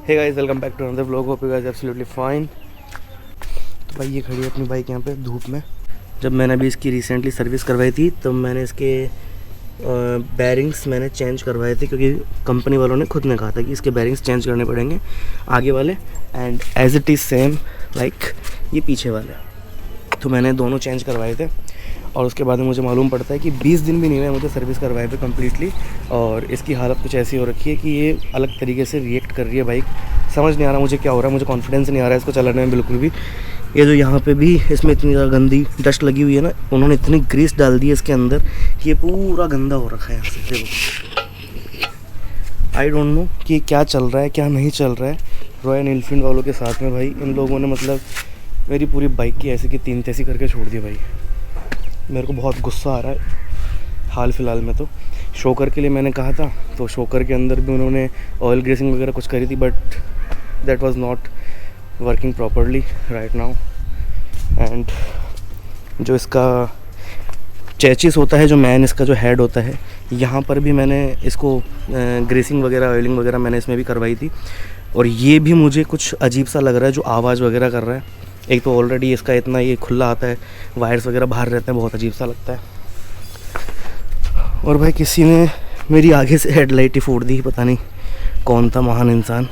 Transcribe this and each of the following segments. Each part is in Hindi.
Hey guys, welcome back to another vlog. Hope you guys absolutely fine. तो भाई ये खड़ी है अपनी बाइक यहाँ पे धूप में। जब मैंने अभी इसकी रिसेंटली सर्विस करवाई थी तब मैंने इसके बैरिंग्स मैंने चेंज करवाए थे, क्योंकि कंपनी वालों ने खुद ने कहा था कि इसके बैरिंग्स चेंज करने पड़ेंगे आगे वाले, and as it is same like ये पीछे वाले। तो मैंने दोनों चेंज करवाए थे और उसके बाद में मुझे मालूम पड़ता है कि 20 दिन भी नहीं हुए मुझे सर्विस करवाए पे कम्प्लीटली, और इसकी हालत कुछ ऐसी हो रखी है कि ये अलग तरीके से रिएक्ट कर रही है बाइक। समझ नहीं आ रहा मुझे क्या हो रहा है, मुझे कॉन्फिडेंस नहीं आ रहा है इसको चलाने में बिल्कुल भी। ये जो यहाँ पे भी इसमें इतनी ज़्यादा गंदी डस्ट लगी हुई है ना, उन्होंने इतनी ग्रीस डाल दी है इसके अंदर कि ये पूरा गंदा हो रखा है यहाँ से। देखो, आई डोंट नो कि क्या चल रहा है क्या नहीं चल रहा है रॉयल एनफील्ड वालों के साथ में। भाई इन लोगों ने मतलब मेरी पूरी बाइक की ऐसी की तीन तैसी करके छोड़ दी भाई। मेरे को बहुत गुस्सा आ रहा है हाल फिलहाल में। तो शोकर के लिए मैंने कहा था, तो शोकर के अंदर भी उन्होंने ऑयल ग्रेसिंग वगैरह कुछ करी थी, but that was not working properly right now. And जो इसका चेचिस होता है, जो मैन इसका जो हेड होता है, यहाँ पर भी मैंने इसको ग्रेसिंग वगैरह ऑयलिंग वगैरह मैंने इसमें भी करवाई थी, और ये भी मुझे कुछ अजीब सा लग रहा है जो आवाज़ वगैरह कर रहा है। एक तो ऑलरेडी इसका इतना ये खुला आता है, वायर्स वगैरह बाहर रहते हैं, बहुत अजीब सा लगता है। और भाई किसी ने मेरी आगे से हेडलाइट ही फोड़ दी, पता नहीं कौन था महान इंसान।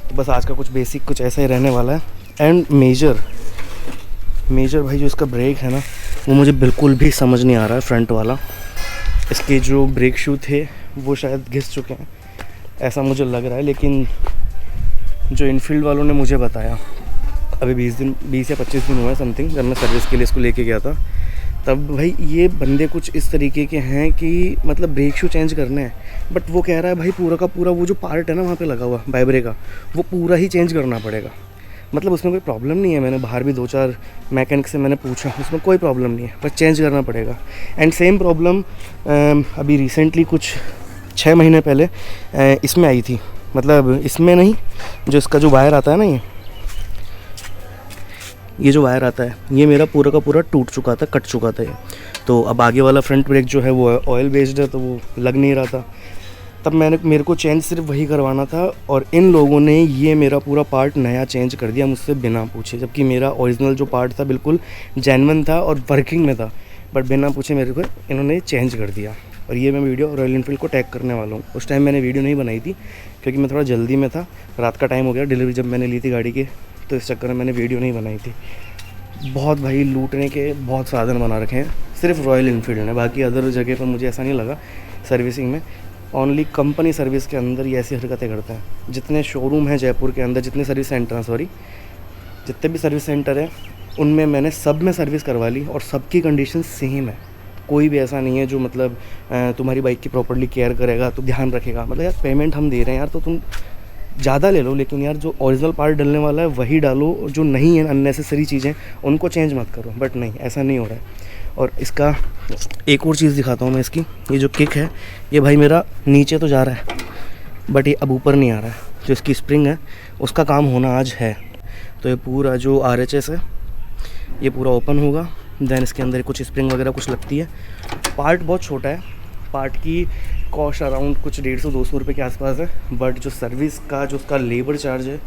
तो बस आज का कुछ बेसिक कुछ ऐसा ही रहने वाला है। एंड मेजर भाई जो इसका ब्रेक है ना, वो मुझे बिल्कुल भी समझ नहीं आ रहा है। फ्रंट वाला इसके जो ब्रेक शू थे वो शायद घिस चुके हैं, ऐसा मुझे लग रहा है। लेकिन जो इनफील्ड वालों ने मुझे बताया, अभी 20 या 25 दिन हुआ है समथिंग, जब मैं सर्विस के लिए इसको लेके गया था, तब भाई ये बंदे कुछ इस तरीके के हैं कि मतलब ब्रेक शू चेंज करने हैं, बट वो कह रहा है भाई पूरा का पूरा वो जो पार्ट है ना वहाँ पे लगा हुआ वाइब्रे का, वो पूरा ही चेंज करना पड़ेगा। मतलब उसमें कोई प्रॉब्लम नहीं है, मैंने बाहर भी 2-4 मैकेनिक से मैंने पूछा, उसमें कोई प्रॉब्लम नहीं है, बस चेंज करना पड़ेगा। एंड सेम प्रॉब्लम अभी रिसेंटली कुछ 6 महीने पहले इसमें आई थी। मतलब इसमें नहीं, जो इसका जो वायर आता है ना, ये जो वायर आता है, ये मेरा पूरा का पूरा टूट चुका था, कट चुका था ये। तो अब आगे वाला फ्रंट ब्रेक जो है वो ऑयल बेस्ड है, तो वो लग नहीं रहा था। तब मेरे को चेंज सिर्फ वही करवाना था, और इन लोगों ने ये मेरा पूरा पार्ट नया चेंज कर दिया मुझसे बिना पूछे, जबकि मेरा ओरिजिनल जो पार्ट था बिल्कुल जेन्युइन था और वर्किंग में था, बट बिना पूछे मेरे को इन्होंने चेंज कर दिया। और ये मैं वीडियो रॉयल एनफील्ड को टैग करने वाला हूँ। उस टाइम मैंने वीडियो नहीं बनाई थी क्योंकि मैं थोड़ा जल्दी में था, रात का टाइम हो गया, डिलीवरी जब मैंने ली थी गाड़ी की, तो इस चक्कर में मैंने वीडियो नहीं बनाई थी। बहुत भाई लूटने के बहुत साधन बना रखे हैं सिर्फ रॉयल एनफील्ड ने, बाकी अदर जगह पर मुझे ऐसा नहीं लगा सर्विसिंग में। ओनली कंपनी सर्विस के अंदर ये ऐसी हरकतें करते हैं। जितने शोरूम हैं जयपुर के अंदर, जितने सर्विस सेंटर हैं, जितने भी सर्विस सेंटर हैं, उनमें मैंने सब में सर्विस करवा ली और सबकी कंडीशन सेम है। कोई भी ऐसा नहीं है जो मतलब तुम्हारी बाइक की प्रॉपर्ली केयर करेगा तो ध्यान रखेगा। मतलब यार पेमेंट हम दे रहे हैं यार, तो तुम ज़्यादा ले लो, लेकिन यार जो ओरिजिनल पार्ट डलने वाला है वही डालो, जो नहीं है अननेसेसरी चीज़ें उनको चेंज मत करो। बट नहीं, ऐसा नहीं हो रहा है। और इसका एक और चीज़ दिखाता हूँ मैं, इसकी ये जो किक है, ये भाई मेरा नीचे तो जा रहा है बट ये अब ऊपर नहीं आ रहा है। जो इसकी स्प्रिंग है उसका काम होना आज है, तो ये पूरा जो RHS है ये पूरा ओपन होगा। देन इसके अंदर कुछ स्प्रिंग वगैरह कुछ लगती है। पार्ट बहुत छोटा है, पार्ट की कॉस्ट अराउंड कुछ 150-200 रुपये के आसपास है, बट जो सर्विस का जो उसका लेबर चार्ज है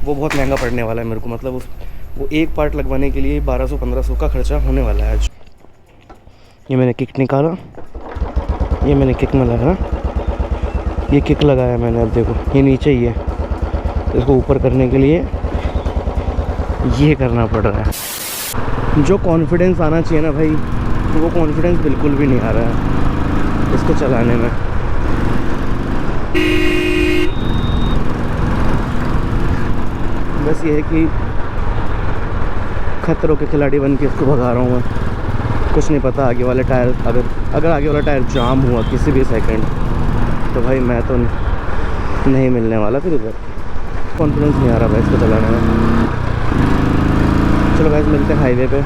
वो बहुत महंगा पड़ने वाला है मेरे को। मतलब वो एक पार्ट लगवाने के लिए 1200-1500 का खर्चा होने वाला है आज। ये मैंने किक निकाला, ये मैंने किक में लगा, ये किक लगाया मैंने। अब देखो ये नीचे ही है, इसको ऊपर करने के लिए ये करना पड़ रहा है। जो कॉन्फिडेंस आना चाहिए ना भाई, वो कॉन्फिडेंस बिल्कुल भी नहीं आ रहा है इसको चलाने में। बस ये है कि खतरों के खिलाड़ी बन के इसको भगा रहा हूँ मैं। कुछ नहीं पता आगे वाले टायर, अगर आगे वाला टायर जाम हुआ किसी भी सेकंड, तो भाई मैं तो नहीं मिलने वाला फिर उधर। कॉन्फिडेंस नहीं आ रहा भाई इसको चलाने में। चलो गाइस, मिलते हैं हाईवे पे।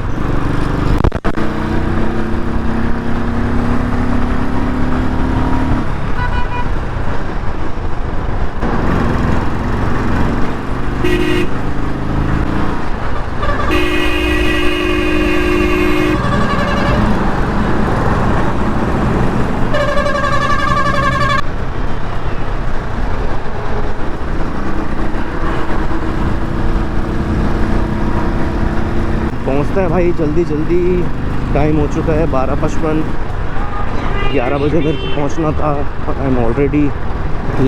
पहुंचते हैं भाई जल्दी जल्दी। टाइम हो चुका है 12:55, 11 बजे मेरे को पहुंचना था। आई एम ऑलरेडी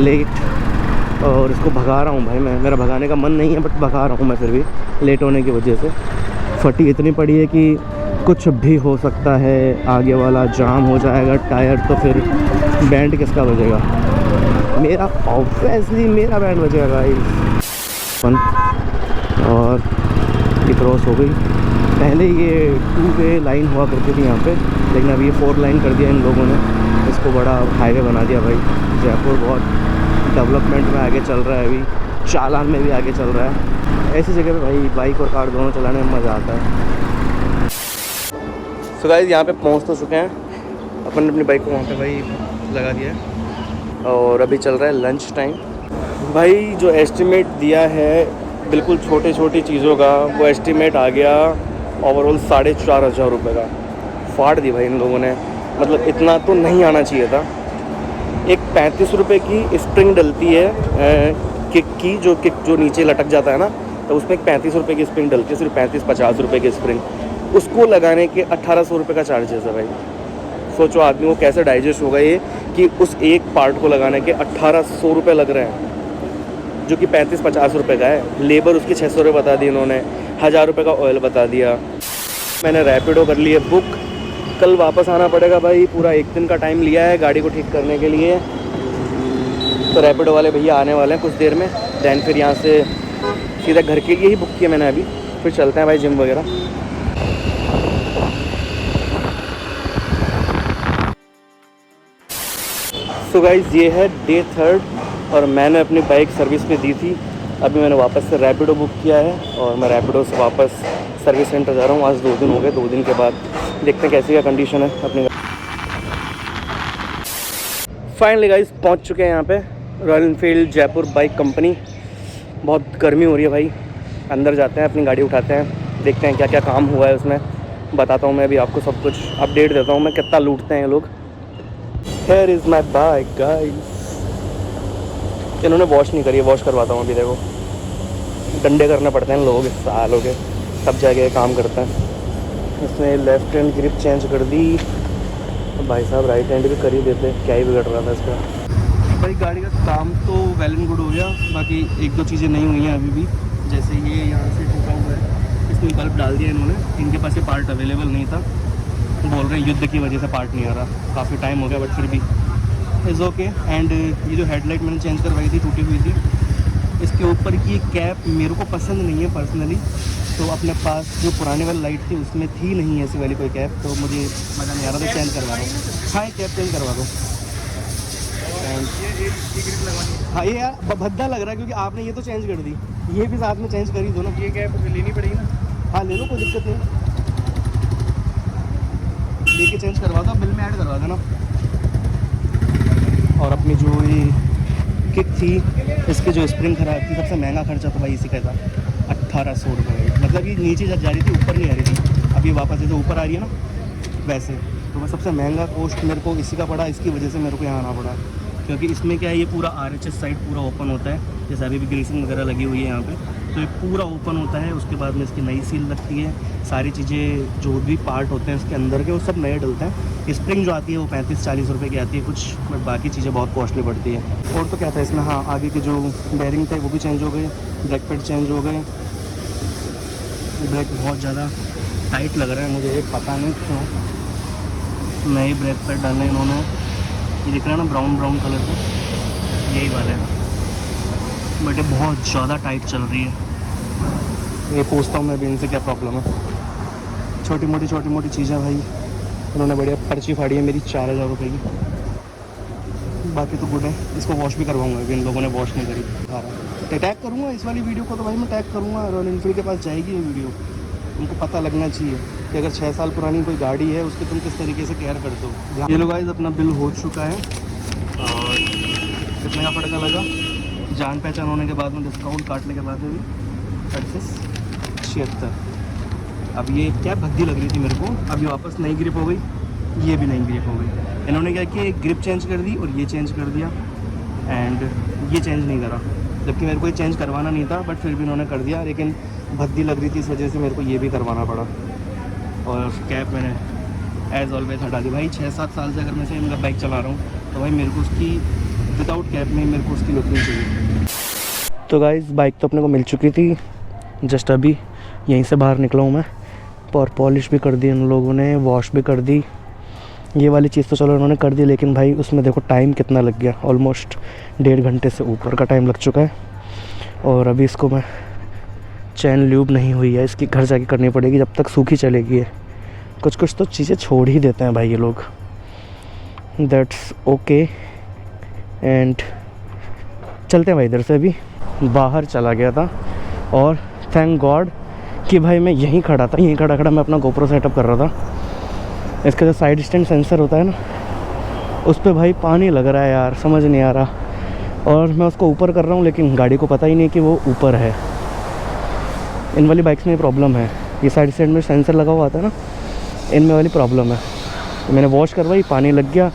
लेट और इसको भगा रहा हूँ भाई मैं। मेरा भगाने का मन नहीं है बट भगा रहा हूँ मैं फिर भी, लेट होने की वजह से। फटी इतनी पड़ी है कि कुछ भी हो सकता है, आगे वाला जाम हो जाएगा टायर, तो फिर बैंड किसका बजेगा? मेरा, ऑब्वियसली मेरा बैंड बजेगा गाइस। और ये क्रॉस हो गई। पहले ये 2 वे लाइन हुआ करती थी यहाँ पे, लेकिन अब ये 4 लाइन कर दिया इन लोगों ने। इसको बड़ा हाईवे बना दिया भाई। जयपुर बहुत डेवलपमेंट में आगे चल रहा है अभी, चालान में भी आगे चल रहा है। ऐसी जगह पे भाई बाइक और कार दोनों चलाने में मज़ा आता है। सो गाइस यहाँ पे पहुँच तो चुके हैं। अपन अपनी बाइक को वहाँ पे भाई लगा दिया है और अभी चल रहा है लंच टाइम। भाई जो एस्टिमेट दिया है बिल्कुल छोटी छोटी चीज़ों का, वो एस्टिमेट आ गया ओवरऑल 4,500 रुपये का। फाड़ दी भाई इन लोगों ने, मतलब इतना तो नहीं आना चाहिए था। एक 35 रुपये की स्प्रिंग डलती है किक की, जो किक जो नीचे लटक जाता है ना, तो उसमें एक 35 रुपये की स्प्रिंग डलती है, सिर्फ 35-50 रुपये की स्प्रिंग। उसको लगाने के 1800 रुपये का चार्जेस है भाई। सोचो आदमी को कैसे डाइजेस्ट होगा ये कि उस एक पार्ट को लगाने के 1800 रुपये लग रहे हैं, जो कि 35-50 रुपये का है। लेबर उसकी 600 रुपये बता दी इन्होंने, 1000 रुपये का ऑयल बता दिया। मैंने रैपिडो कर लिए बुक, कल वापस आना पड़ेगा भाई। पूरा 1 दिन का टाइम लिया है गाड़ी को ठीक करने के लिए। तो रैपिडो वाले भैया आने वाले हैं कुछ देर में। दैन फिर यहाँ से सीधा घर के लिए ही बुक किया मैंने अभी। फिर चलते हैं भाई जिम वगैरह। सो गाइस ये है डे 3 और मैंने अपनी बाइक सर्विस पे दी थी। अभी मैंने वापस से रैपिडो बुक किया है और मैं रैपिडो से वापस सर्विस सेंटर जा रहा हूँ। आज 2 दिन हो गए, 2 दिन के बाद देखते हैं कैसी क्या कंडीशन है अपनी। फाइनली गाइस पहुँच चुके हैं यहाँ पे royal Enfield Jaipur bike company. बहुत गर्मी हो रही है भाई। अंदर जाते हैं, अपनी गाड़ी उठाते हैं, देखते हैं क्या क्या काम हुआ है उसमें। बताता हूँ मैं अभी आपको सब कुछ, अपडेट देता हूँ मैं कितना लूटते हैं ये लोग। Here is my bike guys। इन्होंने वॉश नहीं करी है, वॉश करवाता हूँ अभी। देखो डंडे करने पड़ते हैं लोग, सालों के सब जगह काम करते हैं। इसने लेफ़्ट हैंड ग्रिप चेंज कर दी, भाई साहब राइट हैंड भी कर ही देते, क्या ही बिगड़ रहा था इसका। भाई गाड़ी का काम तो वेल एंड गुड हो गया, बाकी 1-2 चीज़ें नहीं हुई हैं अभी भी। जैसे ये यहाँ से टूटा हुआ है, इसमें बल्ब डाल दिया इन्होंने। इनके पास ये पार्ट अवेलेबल नहीं था, बोल रहे हैं युद्ध की वजह से पार्ट नहीं आ रहा। काफ़ी टाइम हो गया बट फिर भी इज़ ओके। एंड ये जो हेडलाइट मैंने चेंज करवाई थी, टूटी हुई थी, इसके ऊपर की कैप मेरे को पसंद नहीं है पर्सनली। तो अपने पास जो पुराने वाली लाइट थी उसमें थी नहीं ऐसी वाली कोई कैप, तो मुझे मज़ा नहीं आ रहा था, चेंज करवा दो। हाँ कैप चेंज करवा दो। हाँ ये यार भद्दा लग रहा है क्योंकि आपने ये तो चेंज कर दी, ये भी साथ में चेंज करी दो ना। ये कैप लेनी पड़ेगी ना? हाँ ले लो, कोई दिक्कत नहीं, लेके चेंज करवा दो, बिल में ऐड करवा देना। और अपनी जो ये किक थी, इसके जो स्प्रिंग खराब थी, सबसे महंगा खर्चा तो भाई इसी का था, 1800 रुपये। मतलब ये नीचे जा रही थी, ऊपर नहीं आ रही थी। अब ये वापस जैसे ऊपर आ रही है ना वैसे, तो मैं सबसे महंगा कॉस्ट मेरे को इसी का पड़ा। इसकी वजह से मेरे को यहाँ आना पड़ा, क्योंकि इसमें क्या है, ये पूरा RHS साइड पूरा ओपन होता है। जैसे अभी भी ग्रीसिंग वगैरह लगी हुई है यहाँ पे, तो ये पूरा ओपन होता है। उसके बाद में इसकी नई सील लगती है, सारी चीज़ें जो भी पार्ट होते हैं इसके अंदर के वो सब नए डलते हैं। स्प्रिंग जो आती है वो 35-40 रुपये की आती है कुछ, बट बाकी चीज़ें बहुत कॉस्टली पड़ती है। और तो क्या था इसमें, हाँ आगे के जो बेरिंग थे वो भी चेंज हो गए, ब्रेक पैड चेंज हो गए। ब्रेक बहुत ज़्यादा टाइट लग रहा है मुझे, पता नहीं क्यों। नए ब्रेक पैड डाले इन्होंने, ये दिख रहा है ना ब्राउन कलर का, यही वाला है, बट ये बहुत ज़्यादा टाइट चल रही है। ये पूछता हूँ मैं भी इनसे क्या प्रॉब्लम है। छोटी मोटी चीज़ें भाई उन्होंने बढ़िया पर्ची फाड़ी है मेरी 4000 रुपये की। बाकी तो गुड है। इसको वॉश भी करवाऊँगा, अभी इन लोगों ने वॉश नहीं करी। तो टैग करूँगा इस वाली वीडियो को, तो भाई मैं टैग करूँगा, रॉयल एनफील्ड के पास जाएगी ये वीडियो। उनको पता लगना चाहिए कि अगर 6 साल पुरानी कोई गाड़ी है उसकी तुम किस तरीके से केयर करते हो। ये लोग गाइस अपना बिल हो चुका है और कितने का फटका लगा, जान पहचान होने के बाद में, डिस्काउंट काटने के बाद में भी 3676। अब ये क्या भद्दी लग रही थी मेरे को, अभी वापस नई ग्रिप हो गई, ये भी नई ग्रिप हो गई। इन्होंने क्या किया, एक ग्रिप चेंज कर दी और ये चेंज कर दिया, एंड ये चेंज नहीं करा, जबकि मेरे को ये चेंज करवाना नहीं था, बट फिर भी इन्होंने कर दिया। लेकिन भद्दी लग रही थी, इस वजह से मेरे को ये भी करवाना पड़ा। और कैप मैंने एज़ ऑलवेज हटा दी। भाई 6-7 साल से अगर मैं से इनका बाइक चला रहा हूँ तो भाई मेरे को उसकी विदाउट कैप में मेरे को उसकी लुक नहीं चाहिए। तो गाइस बाइक तो अपने को मिल चुकी थी, जस्ट अभी यहीं से बाहर निकला हूँ मैं। और पॉलिश भी कर दी इन लोगों ने, वॉश भी कर दी। ये वाली चीज़ तो चलो उन्होंने कर दी, लेकिन भाई उसमें देखो टाइम कितना लग गया, ऑलमोस्ट 1.5 घंटे से ऊपर का टाइम लग चुका है। और अभी इसको मैं चैन ल्यूब नहीं हुई है, इसकी घर जाके करनी पड़ेगी जब तक सूखी चलेगी है। कुछ कुछ तो चीज़ें छोड़ ही देते हैं भाई ये लोग, दैट्स ओके। एंड चलते हैं भाई इधर से। अभी बाहर चला गया था और थैंक गॉड कि भाई मैं यहीं खड़ा था, यहीं खड़ा मैं अपना गोप्रो सेटअप कर रहा था। इसका जो साइड स्टैंड सेंसर होता है ना, उस पर भाई पानी लग रहा है यार, समझ नहीं आ रहा। और मैं उसको ऊपर कर रहा हूँ लेकिन गाड़ी को पता ही नहीं कि वो ऊपर है। इन वाली बाइक्स में प्रॉब्लम है, ये साइड स्टैंड में सेंसर लगा हुआ आता है ना, इनमें वाली प्रॉब्लम है। तो मैंने वॉश करवाई, पानी लग गया।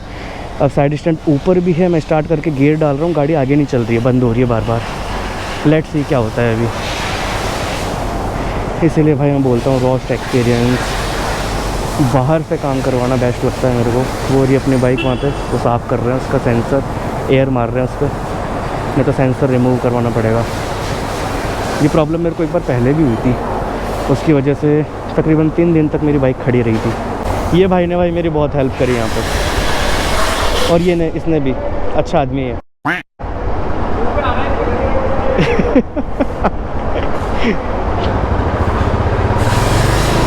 अब साइड स्टैंड ऊपर भी है, मैं स्टार्ट करके गियर डाल रहा हूँ, गाड़ी आगे नहीं चल रही है, बंद हो रही है बार बार। लेट्स सी क्या होता है अभी। इसीलिए भाई मैं बोलता हूँ रॉस्ट एक्सपीरियंस, बाहर से काम करवाना बेस्ट लगता है मेरे को। वो रही अपनी बाइक वहाँ पे, वो साफ़ कर रहे हैं उसका सेंसर, एयर मार रहे हैं उस पर। नहीं तो सेंसर रिमूव करवाना पड़ेगा। ये प्रॉब्लम मेरे को एक बार पहले भी हुई थी, उसकी वजह से तकरीबन 3 दिन तक मेरी बाइक खड़ी रही थी। ये भाई ने भाई मेरी बहुत हेल्प करी यहाँ पर, और ये ने इसने भी, अच्छा आदमी है।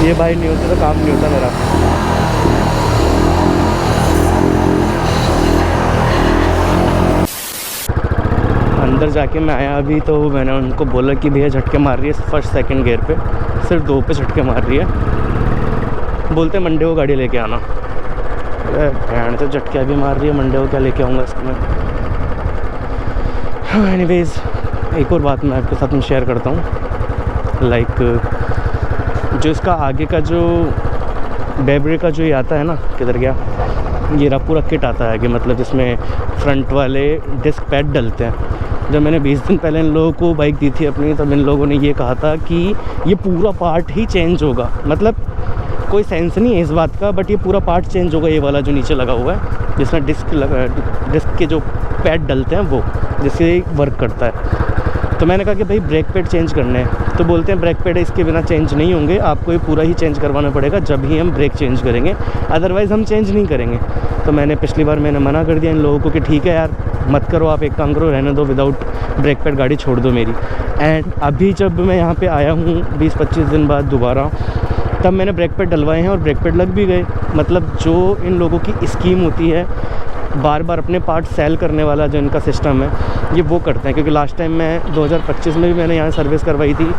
ये भाई नहीं होते तो काम नहीं होता मेरा। अंदर जाके मैं आया अभी, तो मैंने उनको बोला कि भैया झटके मार रही है फर्स्ट सेकंड गियर पे, सिर्फ 2 पे झटके मार रही है। बोलते मंडे को गाड़ी लेके आना। भैन तो झटके अभी मार रही है, मंडे को क्या लेके आऊँगा इसको मैं। एनीवेज एक और बात मैं आपके साथ में शेयर करता हूँ। लाइक जो इसका आगे का जो बेब्रे का जो ये आता है ना, किधर गया, ये पूरा किट आता है आगे, मतलब जिसमें फ्रंट वाले डिस्क पैड डलते हैं। जब मैंने 20 दिन पहले इन लोगों को बाइक दी थी अपनी, तब इन लोगों ने ये कहा था कि ये पूरा पार्ट ही चेंज होगा। मतलब कोई सेंस नहीं है इस बात का, बट ये पूरा पार्ट चेंज होगा, ये वाला जो नीचे लगा हुआ है जिसमें डिस्क के जो पैड डलते हैं वो, जिससे वर्क करता है। तो मैंने कहा कि भाई ब्रेक पैड चेंज करने हैं, तो बोलते हैं ब्रेक पैड इसके बिना चेंज नहीं होंगे, आपको ये पूरा ही चेंज करवाना पड़ेगा जब ही हम ब्रेक चेंज करेंगे, अदरवाइज़ हम चेंज नहीं करेंगे। तो मैंने पिछली बार मैंने मना कर दिया इन लोगों को कि ठीक है यार मत करो, आप एक काम करो, रहने दो, विदाउट ब्रेक पैड गाड़ी छोड़ दो मेरी। एंड अभी जब मैं यहाँ पे आया हूँ 20-25 दिन बाद दोबारा, तब मैंने ब्रेक पैड डलवाए हैं और ब्रेक पैड लग भी गए। मतलब जो इन लोगों की स्कीम होती है बार बार अपने पार्ट सेल करने वाला, जो इनका सिस्टम है, ये वो करते हैं। क्योंकि लास्ट टाइम मैं 2025 में भी मैंने यहाँ सर्विस करवाई थी,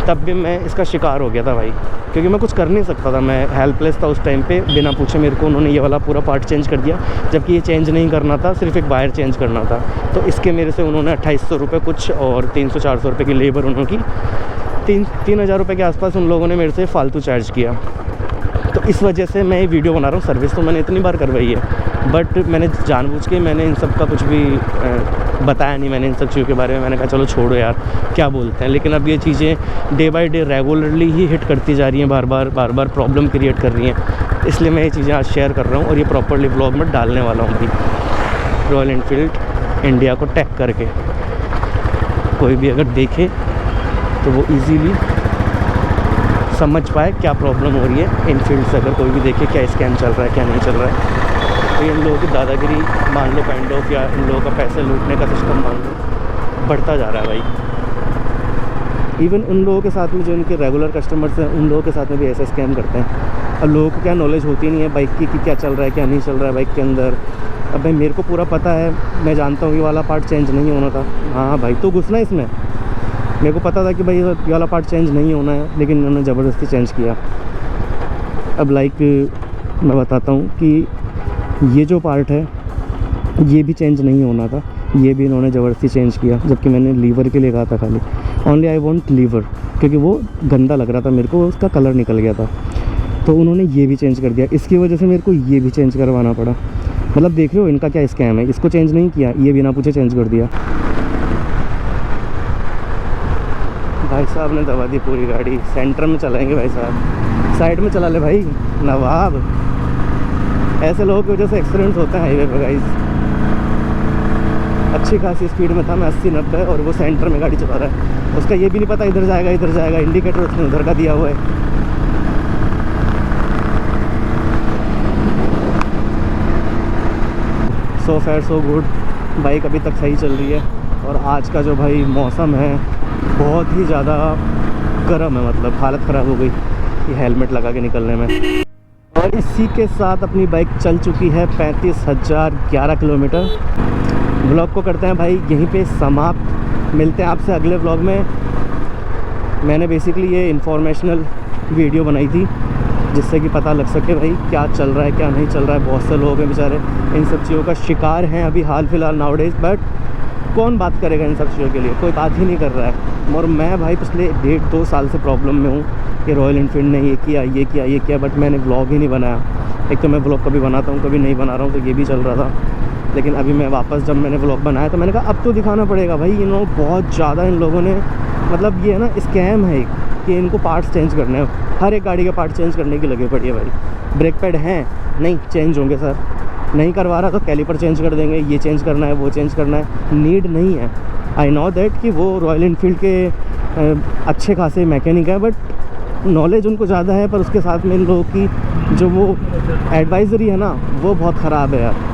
तब भी मैं इसका शिकार हो गया था भाई, क्योंकि मैं कुछ कर नहीं सकता था, मैं हेल्पलेस था उस टाइम पे। बिना पूछे मेरे को उन्होंने ये वाला पूरा पार्ट चेंज कर दिया, जबकि ये चेंज नहीं करना था, सिर्फ एक वायर चेंज करना था। तो इसके मेरे से उन्होंने 2800 रुपये कुछ और 300-400 रुपये की लेबर उन्होंने की, 3,000 रुपये के आसपास उन लोगों ने मेरे से फालतू चार्ज किया। तो इस वजह से मैं ये वीडियो बना रहा हूँ। सर्विस तो मैंने इतनी बार करवाई है, बट मैंने जानबूझ के मैंने इन सब का कुछ भी बताया नहीं मैंने इन सब चीज़ों के बारे में। मैंने कहा चलो छोड़ो यार क्या बोलते हैं। लेकिन अब ये चीज़ें day by day regularly he hit करती जा रही हैं, बार बार प्रॉब्लम क्रिएट कर रही हैं। इसलिए मैं ये चीज़ें आज शेयर कर रहा हूँ और ये प्रॉपरली व्लॉग में डालने वाला हूँ भाई। रॉयल एनफील्ड इंडिया को टैग करके कोई भी अगर देखे तो वो ईजीली समझ पाए क्या प्रॉब्लम हो रही है इनफील्ड से। अगर कोई भी देखे क्या स्कैम चल रहा है क्या नहीं चल रहा है, तो इन लोगों की दादागिरी मान लो, काइंड ऑफ, या इन लोगों का पैसे लूटने का सिस्टम मान लो, बढ़ता जा रहा है भाई। इवन उन लोगों के साथ में जो इनके रेगुलर कस्टमर्स हैं, उन लोगों के साथ में भी ऐसा स्कैम करते हैं। अब लोगों को क्या नॉलेज होती नहीं है बाइक की कि क्या चल रहा है क्या नहीं चल रहा है बाइक के अंदर। अब भाई मेरे को पूरा पता है, मैं जानता हूँ ये वाला पार्ट चेंज नहीं होना था। हाँ भाई तो घुसना इसमें, मेरे को पता था कि भाई ये वाला पार्ट चेंज नहीं होना है, लेकिन इन्होंने ज़बरदस्ती चेंज किया। अब लाइक मैं बताता हूँ कि ये जो पार्ट है ये भी चेंज नहीं होना था, ये भी इन्होंने ज़बरदस्ती चेंज किया, जबकि मैंने लीवर के लिए कहा था खाली, ओनली आई वांट लीवर, क्योंकि वो गंदा लग रहा था मेरे को, उसका कलर निकल गया था। तो उन्होंने ये भी चेंज कर दिया, इसकी वजह से मेरे को ये भी चेंज करवाना पड़ा। मतलब देख रहे हो इनका क्या स्कैम है, इसको चेंज नहीं किया, ये बिना पूछे चेंज कर दिया। भाई साहब ने दबा दी पूरी गाड़ी, सेंटर में चलाएंगे भाई साहब। साइड में चला ले भाई नवाब। ऐसे लोगों की वजह से एक्सीडेंट्स होते हैं हाईवे पे गाइस। अच्छी खासी स्पीड में था मैं, 80-90, और वो सेंटर में गाड़ी चला रहा है। उसका ये भी नहीं पता इधर जाएगा, इंडिकेटर उसने उधर का दिया हुआ है। So fair so good, bike अभी तक सही चल रही है। और आज का जो भाई मौसम है बहुत ही ज़्यादा गर्म है, मतलब हालत ख़राब हो गई ये हेलमेट लगा के निकलने में। और इसी के साथ अपनी बाइक चल चुकी है 35,011 किलोमीटर। व्लॉग को करते हैं भाई यहीं पे समाप्त। मिलते हैं आपसे अगले व्लॉग में। मैंने बेसिकली ये इन्फॉर्मेशनल वीडियो बनाई थी जिससे कि पता लग सके भाई क्या चल रहा है क्या नहीं चल रहा है। बहुत से लोग हैं बेचारे इन सब चीज़ों का शिकार हैं अभी हाल फिलहाल नाउडेज, बट कौन बात करेगा इन सब चीज़ों के लिए, कोई बात ही नहीं कर रहा है। और मैं भाई पिछले 1.5-2 साल से प्रॉब्लम में हूँ कि रॉयल एनफील्ड ने ये किया, बट मैंने व्लॉग ही नहीं बनाया। एक तो मैं व्लॉग कभी बनाता हूँ कभी नहीं बना रहा हूँ, तो ये भी चल रहा था। लेकिन अभी मैं वापस जब मैंने व्लॉग बनाया तो मैंने कहा अब तो दिखाना पड़ेगा भाई। बहुत ज़्यादा इन लोगों ने, मतलब ये है ना स्कैम है कि इनको पार्ट्स चेंज करने हैं। हर एक गाड़ी के पार्ट चेंज करने की लगे पड़ी है भाई। ब्रेक पैड हैं नहीं चेंज होंगे सर, नहीं करवा रहा तो कैलिपर चेंज कर देंगे, ये चेंज करना है वो चेंज करना है। नीड नहीं है। आई नो दैट कि वो रॉयल एनफील्ड के अच्छे खासे मैकेनिक है, बट नॉलेज उनको ज़्यादा है, पर उसके साथ में इन लोगों की जो वो एडवाइज़री है ना वो बहुत ख़राब है यार।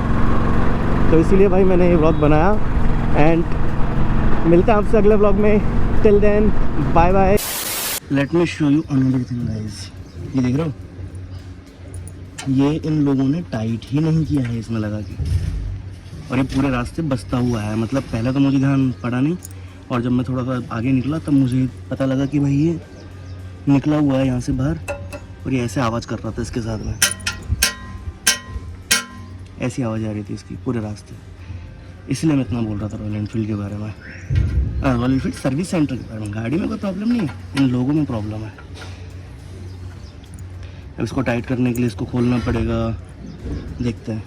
तो इसीलिए भाई मैंने ये व्लॉग बनाया। एंड मिलते हैं आपसे अगले व्लॉग में। Till then bye bye. Let me show you another thing guys. ये देख रहे हो, ये इन लोगों ने टाइट ही नहीं किया है इसमें लगा के, और ये पूरे रास्ते बसता हुआ है। मतलब पहले तो मुझे ध्यान पड़ा नहीं, और जब मैं थोड़ा सा आगे निकला तब मुझे पता लगा कि भाई ये निकला हुआ है यहाँ से बाहर, और ये ऐसे आवाज़ कर रहा था इसके साथ में, ऐसी आवाज़ आ रही थी इसकी पूरे रास्ते। इसलिए मैं इतना बोल रहा था रॉयल एनफील्ड के बारे में, रॉयल एनफील्ड सर्विस सेंटर के बारे में। गाड़ी में कोई प्रॉब्लम नहीं है, इन लोगों में प्रॉब्लम है। अब इसको टाइट करने के लिए इसको खोलना पड़ेगा, देखते हैं।